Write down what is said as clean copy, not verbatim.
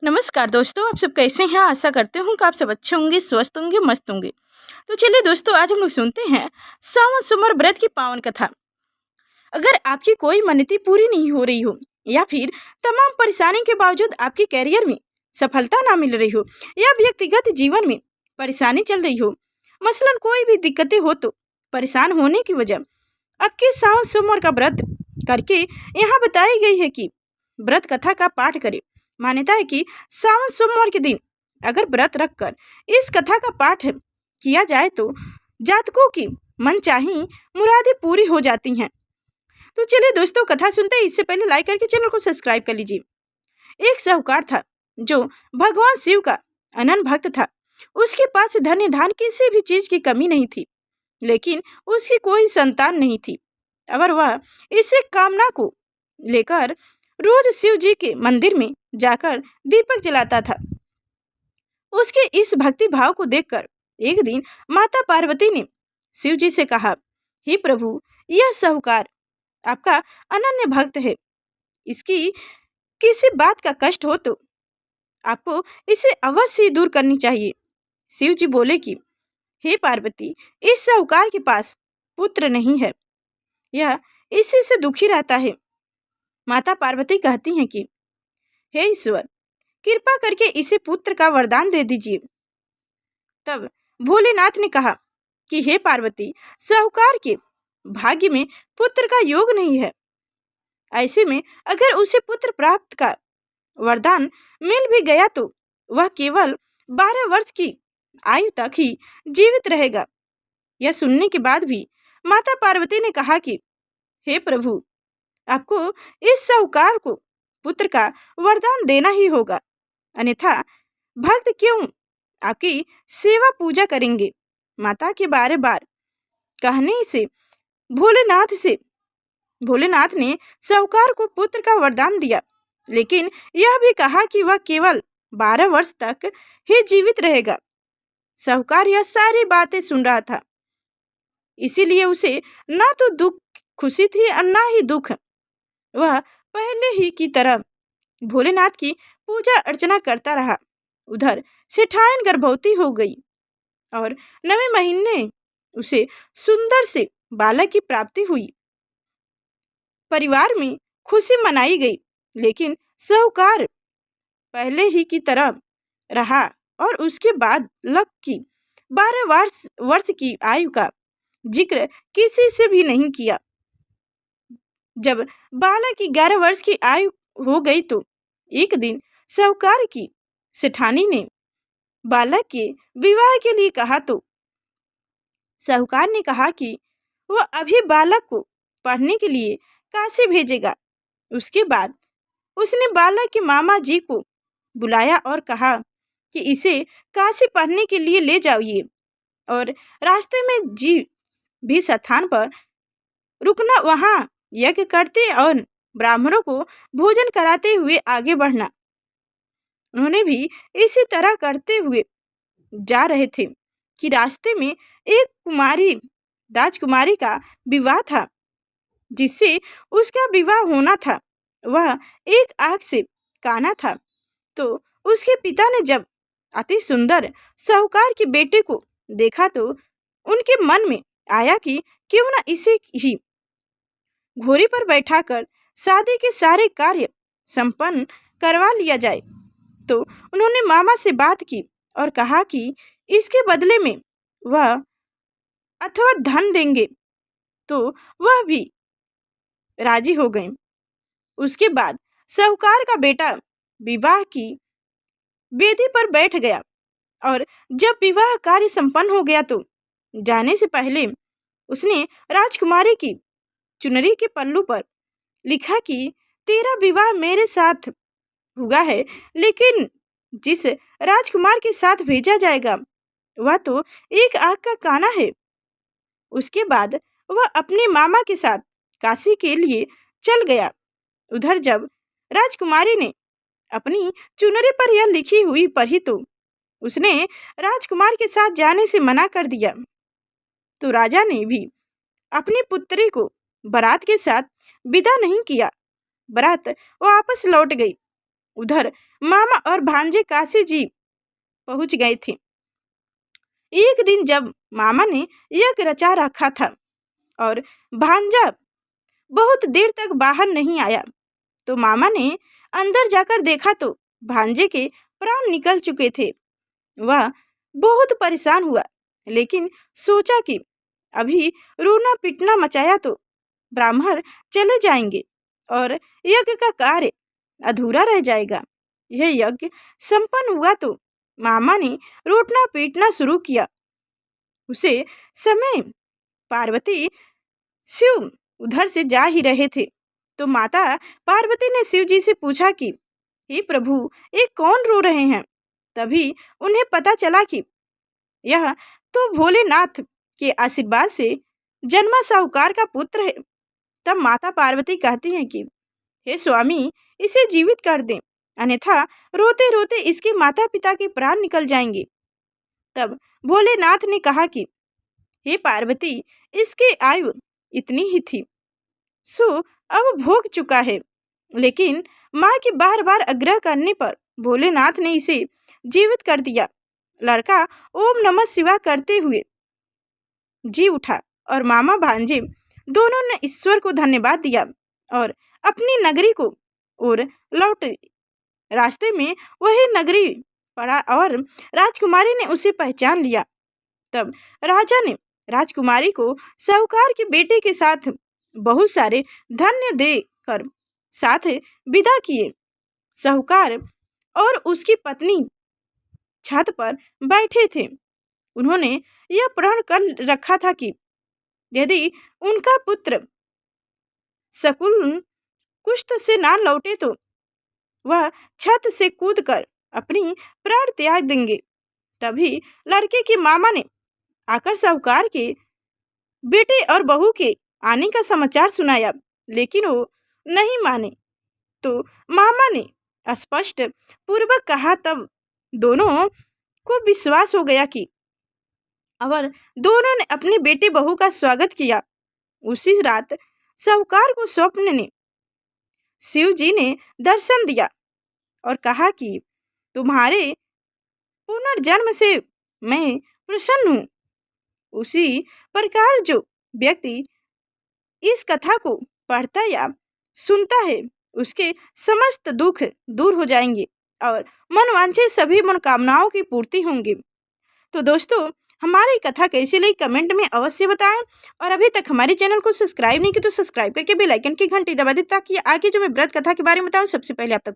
नमस्कार दोस्तों, आप सब कैसे हैं। आशा करते हूँ कि आप सब अच्छे होंगे, स्वस्थ होंगे, मस्त होंगे। तो चलिए दोस्तों, आज हम लोग सुनते हैं सावन सोमवार व्रत की पावन कथा। अगर आपकी कोई मन्नतें पूरी नहीं हो रही हो या फिर तमाम परेशानी के बावजूद आपके करियर में सफलता ना मिल रही हो या व्यक्तिगत जीवन में परेशानी चल रही हो, मसलन कोई भी दिक्कतें हो, तो परेशान होने की वजह आपके सावन सोमवार का व्रत करके यहाँ बताई गई है कि व्रत कथा का पाठ करें। मान्यता है कि सावन सोमवार के दिन अगर व्रत रखकर इस कथा का पाठ किया जाए तो जातकों की मनचाही मुरादें पूरी हो जाती हैं। तो चलिए दोस्तों, कथा सुनते हैं। इससे पहले लाइक करके चैनल को सब्सक्राइब कर लीजिए। एक साहूकार था जो भगवान शिव का अनन्य भक्त था। उसके पास धन धान किसी भी चीज की कमी नहीं थी, लेकिन उसकी कोई संतान नहीं थी। अगर वह इसी कामना को लेकर रोज शिव जी के मंदिर में जाकर दीपक जलाता था। उसके इस भक्ति भाव को देखकर एक दिन माता पार्वती ने शिव जी से कहा, हे प्रभु, यह साहूकार आपका अनन्य भक्त है। इसकी किसी बात का कष्ट हो तो आपको इसे अवश्य ही दूर करनी चाहिए। शिव जी बोले कि हे पार्वती, इस साहूकार के पास पुत्र नहीं है, यह इसी से दुखी रहता है। माता पार्वती कहती हैं कि हे ईश्वर, कृपा करके इसे पुत्र का वरदान दे दीजिए। तब भोलेनाथ ने कहा कि हे पार्वती, साहूकार के भाग्य में पुत्र का योग नहीं है। ऐसे में अगर उसे पुत्र प्राप्त का वरदान मिल भी गया तो वह केवल 12 वर्ष की आयु तक ही जीवित रहेगा। यह सुनने के बाद भी माता पार्वती ने कहा कि हे प्रभु, आपको इस साहूकार को पुत्र का वरदान देना ही होगा, अन्यथा भक्त क्यों आपकी सेवा पूजा करेंगे। माता के बार बार कहने से भोलेनाथ ने साहूकार को पुत्र का वरदान दिया, लेकिन यह भी कहा कि वह केवल 12 वर्ष तक ही जीवित रहेगा। साहूकार यह सारी बातें सुन रहा था, इसीलिए उसे ना तो दुख खुशी थी और ना ही दुख। वह पहले ही की तरह भोलेनाथ की पूजा अर्चना करता रहा। उधर सेठायन गर्भवती हो गई और 9वें महीने उसे सुंदर से बालक की प्राप्ति हुई। परिवार में खुशी मनाई गई, लेकिन साहूकार पहले ही की तरह रहा और उसके बाद लक की 12 वर्ष की आयु का जिक्र किसी से भी नहीं किया। जब बालक की 11 वर्ष की आयु हो गई तो एक दिन साहूकार की सेठानी ने बालक के विवाह के लिए कहा, तो साहूकार ने कहा कि वह अभी बालक को पढ़ने के लिए काशी भेजेगा। उसके बाद उसने बालक के मामा जी को बुलाया और कहा कि इसे काशी पढ़ने के लिए ले जाइए और रास्ते में भी स्थान पर रुकना, वहाँ यज्ञ करते और ब्राह्मणों को भोजन कराते हुए आगे बढ़ना। उन्होंने भी इसी तरह करते हुए जा रहे थे कि रास्ते में एक राजकुमारी का विवाह था, जिससे उसका विवाह होना था। वह एक आंख से काना था। तो उसके पिता ने जब अति सुंदर साहूकार के बेटे को देखा तो उनके मन में आया कि क्यों न इसे ही घोड़ी पर बैठाकर शादी के सारे कार्य संपन्न करवा लिया जाए। तो उन्होंने मामा से बात की और कहा कि इसके बदले में वह अथवा धन देंगे, तो वह भी राजी हो गए। उसके बाद साहूकार का बेटा विवाह की वेदी पर बैठ गया और जब विवाह कार्य संपन्न हो गया तो जाने से पहले उसने राजकुमारी की चुनरी के पल्लू पर लिखा कि तेरा विवाह मेरे साथ हुआ है, लेकिन जिस राजकुमार के साथ भेजा जाएगा वह तो एक आंख का काना है। उसके बाद वह अपने मामा के साथ काशी के लिए चल गया। उधर जब राजकुमारी ने अपनी चुनरी पर यह लिखी हुई पढ़ी तो उसने राजकुमार के साथ जाने से मना कर दिया। तो राजा ने भी अपनी पुत्री को बारात के साथ विदा नहीं किया। बारात वापस लौट गई उधर मामा और भांजे काशी जी पहुंच गए थे। एक दिन जब मामा ने यज्ञ रचा रखा था और भांजा बहुत देर तक बाहर नहीं आया, तो मामा ने अंदर जाकर देखा तो भांजे के प्राण निकल चुके थे। वह बहुत परेशान हुआ, लेकिन सोचा कि अभी रोना पिटना मचाया तो ब्राह्मण चले जाएंगे और यज्ञ का कार्य अधूरा रह जाएगा। यह यज्ञ संपन्न हुआ तो मामा ने रोटना पीटना शुरू किया। उसे समय पार्वती शिव उधर से जा ही रहे थे, तो माता पार्वती ने शिव जी से पूछा कि हे प्रभु, ये कौन रो रहे हैं। तभी उन्हें पता चला कि यह तो भोलेनाथ के आशीर्वाद से जन्मा साहूकार का पुत्र है। तब माता पार्वती कहती हैं कि हे स्वामी, इसे जीवित कर दें, अन्यथा रोते रोते इसके माता पिता के प्राण निकल जाएंगे। तब भोलेनाथ ने कहा कि हे पार्वती, इसकी आयु इतनी ही थी, सो अब भोग चुका है। लेकिन माँ के बार बार आग्रह करने पर भोलेनाथ ने इसे जीवित कर दिया। लड़का ओम नमः शिवाय करते हुए जी उठा और मामा भांजे दोनों ने ईश्वर को धन्यवाद दिया और अपनी नगरी को और लौटे। रास्ते में वही नगरी पड़ा और राजकुमारी ने उसे पहचान लिया। तब राजा ने राजकुमारी को साहूकार के बेटे के साथ बहुत सारे धन्य देकर साथ विदा किए। साहूकार और उसकी पत्नी छत पर बैठे थे। उन्होंने यह प्रण कर रखा था कि यदि उनका पुत्र शकुन कुष्ठ से ना लौटे तो वह छत से कूदकर अपनी प्राण त्याग देंगे। तभी लड़के के मामा ने आकर साहूकार के बेटे और बहू के आने का समाचार सुनाया, लेकिन वो नहीं माने। तो मामा ने स्पष्ट पूर्वक कहा। तब दोनों को विश्वास हो गया कि और दोनों ने अपने बेटे बहू का स्वागत किया। उसी रात साहूकार को स्वप्न ने शिव जी ने दर्शन दिया और कहा कि तुम्हारे पुनर्जन्म से मैं प्रसन्न हूँ। उसी प्रकार जो व्यक्ति इस कथा को पढ़ता या सुनता है, उसके समस्त दुख दूर हो जाएंगे और मनवांछित सभी मनोकामनाओं की पूर्ति होंगी। तो दोस्तों, हमारी कथा कैसी लगी कमेंट में अवश्य बताएं और अभी तक हमारे चैनल को सब्सक्राइब नहीं किया तो सब्सक्राइब करके बेल आइकन की घंटी दबा दें, ताकि आगे जो मैं व्रत कथा के बारे में बताऊं सबसे पहले आप तक